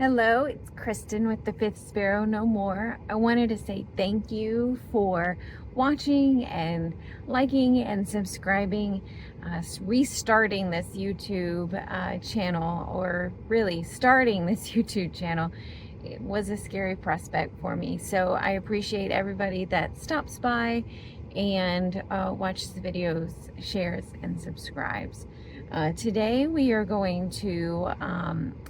Hello, it's Kristen with the FifthSparrow No More. I wanted to say thank you for watching and liking and subscribing, restarting this YouTube channel, or really starting this YouTube channel. It was a scary prospect for me, so I appreciate everybody that stops by and watches the videos, shares, and subscribes. Today we are going to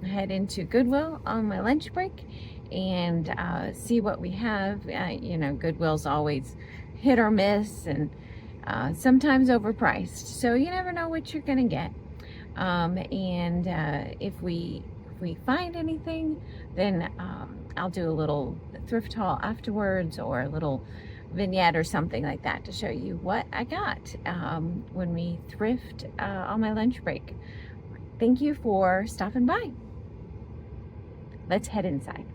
head into Goodwill on my lunch break and see what we have. You know, Goodwill's always hit or miss and sometimes overpriced, so you never know what you're gonna get. If we find anything, then I'll do a little thrift haul afterwards, or a little vignette or something like that to show you what I got when we thrift on my lunch break. Thank you for stopping by. Let's head inside.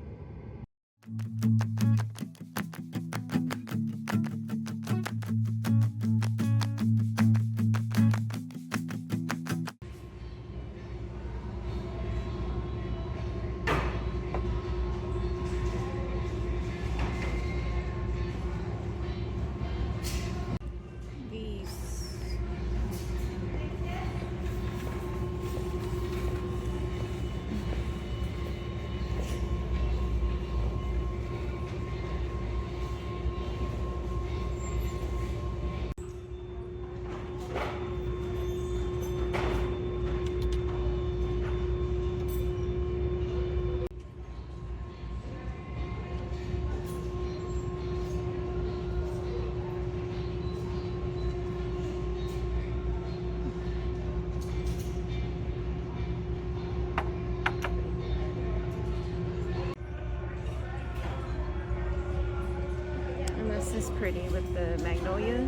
This is pretty with the magnolia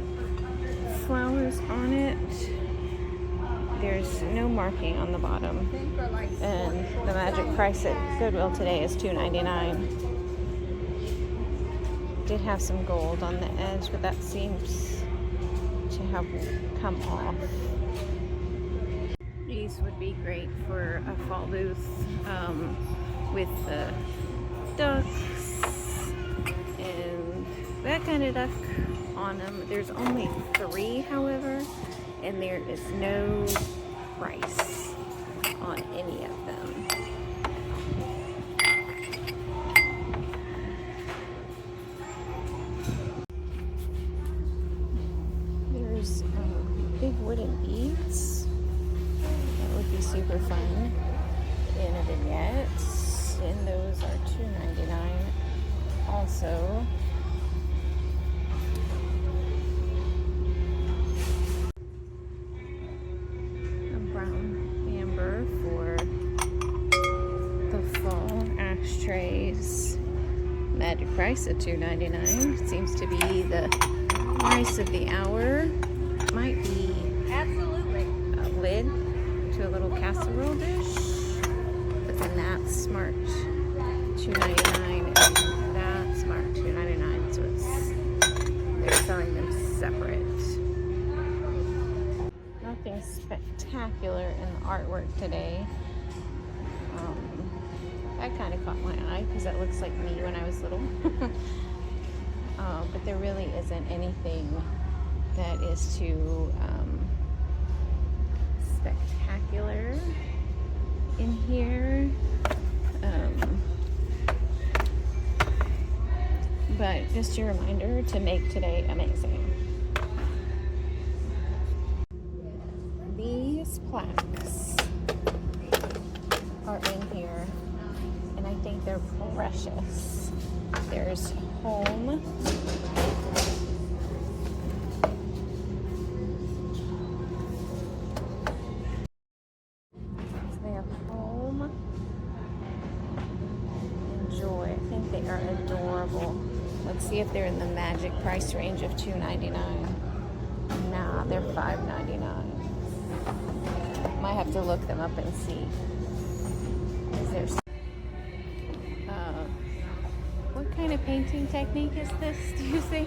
flowers on it. There's no marking on the bottom, and the magic price at Goodwill today is $2.99. Did have some gold on the edge, but that seems to have come off. These would be great for a fall booth with the ducks and that kind of duck on them. There's only 3, however, and there is no price on any of them. There's big wooden beads. That would be super fun in a vignette, and those are $2.99 also. Trays. Magic price of $2.99. Seems to be the price of the hour. Might be absolutely a lid to a little casserole dish, but then that's smart $2.99 and that's smart $2.99. So they're selling them separate. Nothing spectacular in the artwork today. That kind of caught my eye because that looks like me when I was little. But there really isn't anything that is too spectacular in here. But just a reminder to make today amazing. These plaques are in here. I think they're precious. There's home. They have home and joy. I think they are adorable. Let's see if they're in the magic price range of $2.99. Nah, they're $5.99. Might have to look them up and see. Is there what kind of painting technique is this, do you think?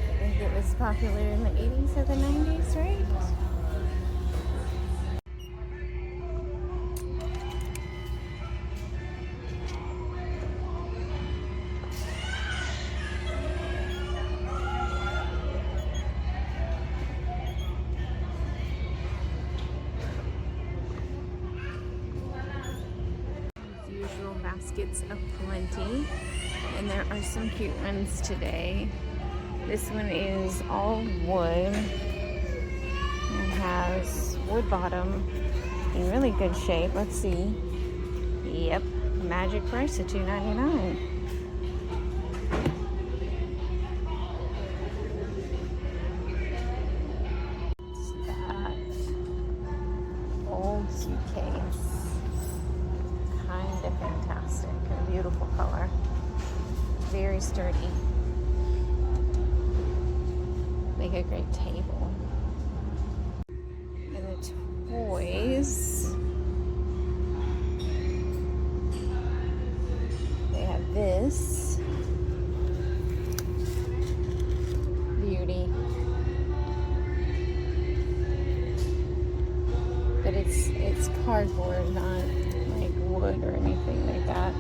I think it was popular in the 80s or the 90s, right? baskets aplenty, and there are some cute ones today. This one is all wood and has wood bottom in really good shape. Let's see. Yep, magic price of $2.99. Suitcase, kind of fantastic, a beautiful color, very sturdy, make a great table. And the toys, they have this beauty. But it's cardboard, not like wood or anything like that.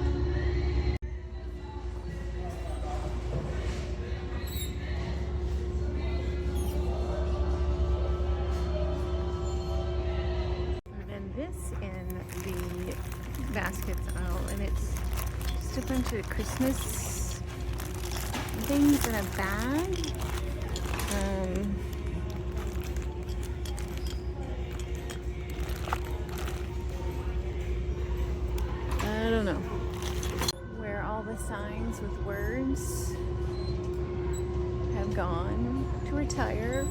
And then this in the baskets aisle, and it's just a bunch of Christmas things in a bag. I don't know where all the signs with words have gone to retire.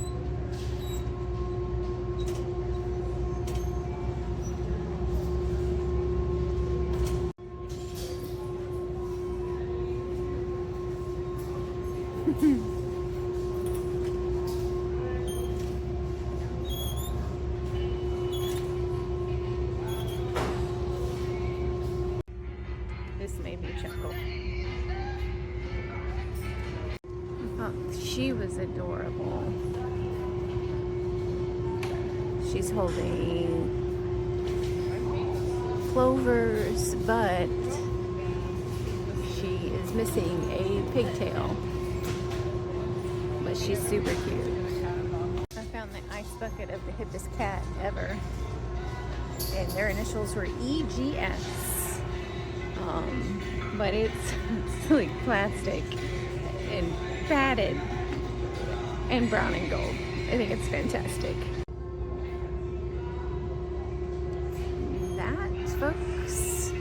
This made me chuckle. I thought she was adorable. She's holding clovers, but she is missing a pigtail. But she's super cute. I found the ice bucket of the hippest cat ever. And their initials were EGS. But it's like plastic and padded and brown and gold. I think it's fantastic. That, folks,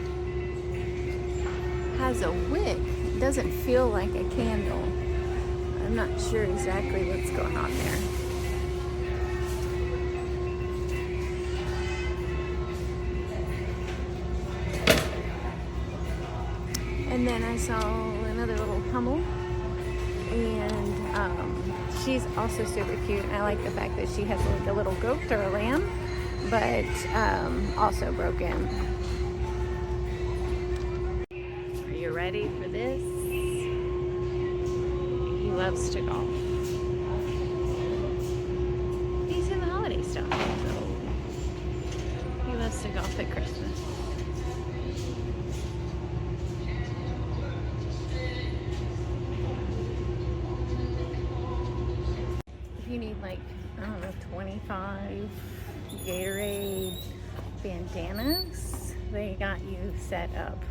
has a wick. It doesn't feel like a candle. I'm not sure exactly what's going on there. And then I saw another little Hummel, and she's also super cute. I like the fact that she has like a little goat or a lamb, but also broken. Are you ready for this? He loves to golf. He's in the holiday stuff, so he loves to golf at Christmas. You need like, I don't know, 25 Gatorade bandanas. They got you set up.